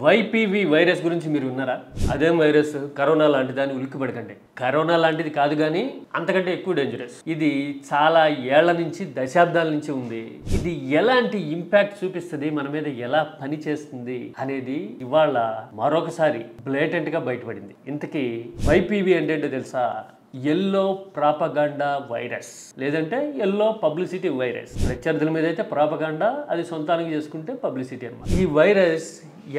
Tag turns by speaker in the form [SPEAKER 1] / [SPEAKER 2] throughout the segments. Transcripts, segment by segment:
[SPEAKER 1] వైపీవీ virus గురించి మీరు విన్నారా? అదేం వైరస్? కరోనా లాంటి దాన్ని ఉలిక్కిపడకండి. కరోనా లాంటిది కాదు కానీ అంతకంటే ఎక్కువ డేంజరస్. ఇది చాలా ఏళ్ల నుంచి దశాబ్దాల నుంచి ఉంది. ఇది ఎలాంటి ఇంపాక్ట్ చూపిస్తుంది, మన మీద ఎలా పని చేస్తుంది అనేది ఇవాళ మరొకసారి బ్లేటెంట్ గా బయటపడింది. ఇంతకీ వైపీవీ అంటే ఏంటో తెలుసా? ఎల్లో ప్రాపగాండా వైరస్, లేదంటే ఎల్లో పబ్లిసిటీ వైరస్. ప్రత్యర్థుల మీద అయితే ప్రాపగాండా, అది సొంతానికి చేసుకుంటే పబ్లిసిటీ అన్నమాట. ఈ వైరస్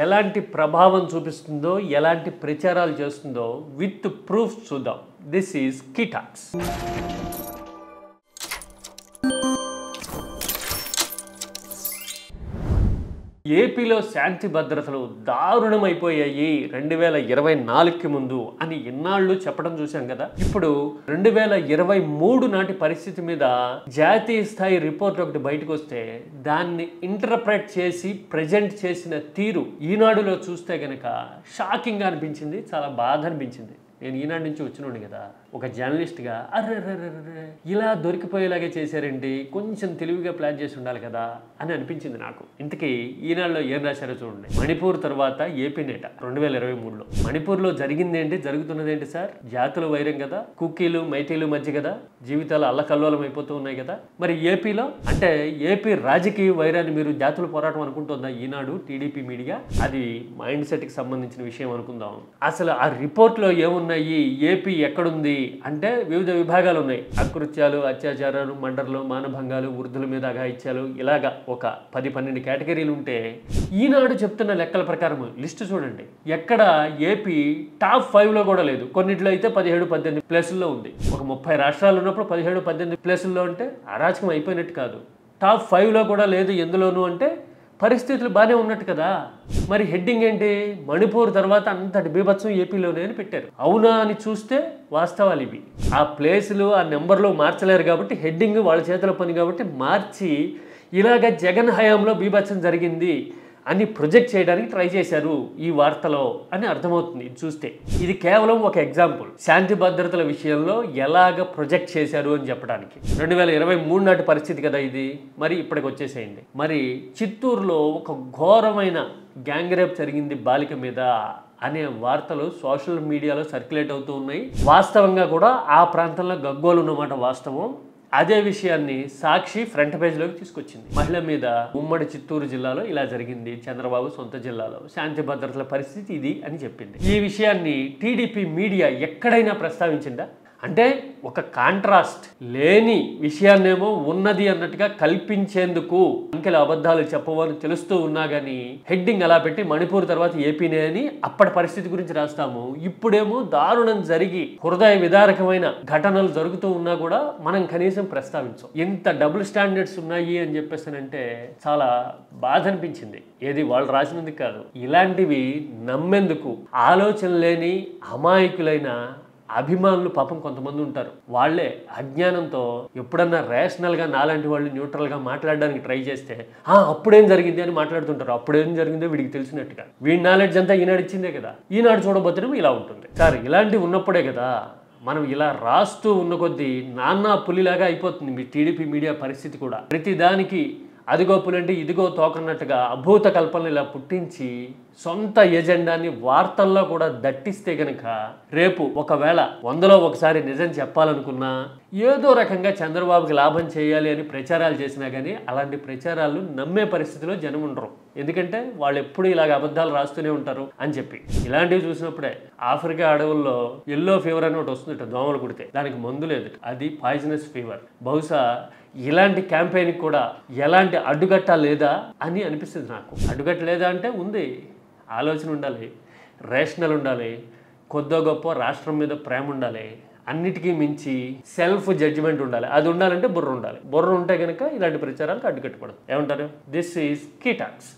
[SPEAKER 1] ఎలాంటి ప్రభావం చూపిస్తుందో, ఎలాంటి ప్రచారాలు చేస్తుందో విత్ ప్రూఫ్ చూద్దాం. This is key talks. ఏపీలో శాంతి భద్రతలు దారుణమైపోయాయి 2024కి ముందు అని ఇన్నాళ్ళు చెప్పడం చూసాం కదా. ఇప్పుడు 2023 నాటి పరిస్థితి మీద జాతీయ స్థాయి రిపోర్ట్ ఒకటి బయటకు వస్తే దాన్ని ఇంటర్ప్రెట్ చేసి ప్రజెంట్ చేసిన తీరు ఈనాడులో చూస్తే గనక షాకింగ్గా అనిపించింది, చాలా బాధ అనిపించింది. నేను ఈనాడు నుంచి వచ్చినోడు కదా, ఒక జర్నలిస్ట్గా అర్రెర్రెర్రెర్రె ఇలా దొరికిపోయేలాగే చేశారండి, కొంచెం తెలివిగా ప్లాన్ చేసి ఉండాలి కదా అని అనిపించింది నాకు. ఇంతకీ ఈనాడులో ఏం రాశారో చూడండి. మణిపూర్ తర్వాత ఏపీ నేట 2023లో. మణిపూర్లో జరిగింది ఏంటి, జరుగుతున్నది ఏంటి సార్? జాతుల వైరం కదా, కుక్కీలు మైటీలు మధ్య కదా, జీవితాలు అల్లకల్లోలం అయిపోతూ ఉన్నాయి కదా. మరి ఏపీలో అంటే ఏపీ రాజకీయ వైరాన్ని మీరు జాతుల పోరాటం అనుకుంటుందా ఈనాడు, టీడీపీ మీడియా? అది మైండ్ సెట్కి సంబంధించిన విషయం అనుకుందాం. అసలు ఆ రిపోర్ట్లో ఏమున్నాయి? ఏపీ ఎక్కడుంది అంటే వివిధ విభాగాలు ఉన్నాయి. అకృత్యాలు, అత్యాచారాలు, మర్డర్లు, మానభంగాలు, వృద్ధుల మీద అఘాయిత్యాలు, ఇలాగా ఒక 10-12 కేటగిరీలు ఉంటే ఈనాడు చెప్తున్న లెక్కల ప్రకారం లిస్టు చూడండి, ఎక్కడ ఏపీ టాప్ 5లో కూడా లేదు. కొన్నిట్లో అయితే 17-18 ప్లేసుల్లో ఉంది. ఒక 30 రాష్ట్రాలు ఉన్నప్పుడు 17-18 ప్లేసుల్లో అంటే అరాచకం అయిపోయినట్టు కాదు. టాప్ 5లో కూడా లేదు ఎందులోనూ అంటే పరిస్థితులు బాగానే ఉన్నట్టు కదా. మరి హెడ్డింగ్ ఏంటి? మణిపూర్ తర్వాత అంతటి బీభత్సం ఏపీలోనే అని పెట్టారు. అవునా అని చూస్తే వాస్తవాలు ఇవి. ఆ ప్లేసులు ఆ నెంబర్లో మార్చలేరు కాబట్టి హెడ్డింగ్ వాళ్ళ చేతిలో పని కాబట్టి మార్చి ఇలాగ జగన్ హయాంలో బీభత్సం జరిగింది అని ప్రొజెక్ట్ చేయడానికి ట్రై చేశారు ఈ వార్తలో అని అర్థమవుతుంది చూస్తే. ఇది కేవలం ఒక ఎగ్జాంపుల్, శాంతి భద్రతల విషయంలో ఎలాగ ప్రొజెక్ట్ చేశారు అని చెప్పడానికి. 2023 నాటి పరిస్థితి కదా ఇది. మరి ఇప్పటికి వచ్చేసేయండి. మరి చిత్తూరులో ఒక ఘోరమైన గ్యాంగ్ రేప్ జరిగింది బాలిక మీద అనే వార్తలు సోషల్ మీడియాలో సర్క్యులేట్ అవుతూ ఉన్నాయి. వాస్తవంగా కూడా ఆ ప్రాంతంలో గగ్గోలు ఉన్నమాట వాస్తవం. అదే విషయాన్ని సాక్షి ఫ్రంట్ పేజ్లోకి తీసుకొచ్చింది. మహిళ మీద ఉమ్మడి చిత్తూరు జిల్లాలో ఇలా జరిగింది, చంద్రబాబు సొంత జిల్లాలో శాంతి భద్రతల పరిస్థితి ఇది అని చెప్పింది. ఈ విషయాన్ని టీడీపీ మీడియా ఎక్కడైనా ప్రస్తావించిందా? అంటే ఒక కాంట్రాస్ట్ లేని విషయాన్నేమో ఉన్నది అన్నట్టుగా కల్పించేందుకు అంకెల అబద్ధాలు చెప్పవని తెలుస్తూ ఉన్నా కానీ హెడ్డింగ్ అలా పెట్టి మణిపూర్ తర్వాత ఏపీనే అని అప్పటి పరిస్థితి గురించి రాస్తాము. ఇప్పుడేమో దారుణం జరిగి హృదయ విదారకమైన ఘటనలు జరుగుతూ ఉన్నా కూడా మనం కనీసం ప్రస్తావించం. ఇంత డబుల్ స్టాండర్డ్స్ ఉన్నాయి అని చెప్పేసానంటే చాలా బాధ అనిపించింది. ఏది వాళ్ళు రాసినందుకు కాదు, ఇలాంటివి నమ్మేందుకు ఆలోచన లేని అమాయకులైన అభిమానులు పాపం కొంతమంది ఉంటారు. వాళ్ళే అజ్ఞానంతో ఎప్పుడన్నా రేషనల్గా నాలాంటి వాళ్ళు న్యూట్రల్గా మాట్లాడడానికి ట్రై చేస్తే అప్పుడేం జరిగింది అని మాట్లాడుతుంటారు. అప్పుడేం జరిగిందో వీడికి తెలిసినట్టుగా. వీడి నాలెడ్జ్ అంతా ఈనాడు ఇచ్చిందే కదా. ఈనాడు చూడబోతున్నప్పుడు ఇలా ఉంటుంది సార్. ఇలాంటివి ఉన్నప్పుడే కదా మనం ఇలా రాస్తూ ఉన్న కొద్దీ నాన్నా పులిలాగా అయిపోతుంది మీ టీడీపీ మీడియా పరిస్థితి కూడా. ప్రతి దానికి అదిగో పులంటే ఇదిగో తోకన్నట్టుగా అభూత కల్పనలు ఇలా పుట్టించి సొంత ఎజెండాని వార్తల్లో కూడా దట్టిస్తే గనక రేపు ఒకవేళ 100లో ఒకసారి నిజం చెప్పాలనుకున్నా ఏదో రకంగా చంద్రబాబుకి లాభం చేయాలి అని ప్రచారాలు చేసినా కానీ అలాంటి ప్రచారాలు నమ్మే పరిస్థితిలో జనం ఉండరు. ఎందుకంటే వాళ్ళు ఎప్పుడు ఇలాగ అబద్ధాలు రాస్తూనే ఉంటారు అని చెప్పి. ఇలాంటివి చూసినప్పుడే ఆఫ్రికా అడవుల్లో ఎల్లో ఫీవర్ అని ఒకటి వస్తుందట, దోమలు కుడితే. దానికి మందు లేదు, అది పాయిజనస్ ఫీవర్. బహుశా ఇలాంటి క్యాంపెయిన్కి కూడా ఎలాంటి అడ్డుగట్ట లేదా అని అనిపిస్తుంది నాకు. అడ్డుగట్ట లేదా అంటే ఉంది, ఆలోచన ఉండాలి, రేషనల్ ఉండాలి, కొద్దో గొప్ప రాష్ట్రం మీద ప్రేమ ఉండాలి, అన్నిటికీ మించి సెల్ఫ్ జడ్జిమెంట్ ఉండాలి. అది ఉండాలంటే బుర్ర ఉండాలి. బుర్ర ఉంటే కనుక ఇలాంటి ప్రచారాలకు అడ్డుకట్టకూడదు. ఏమంటారు? This is key talks.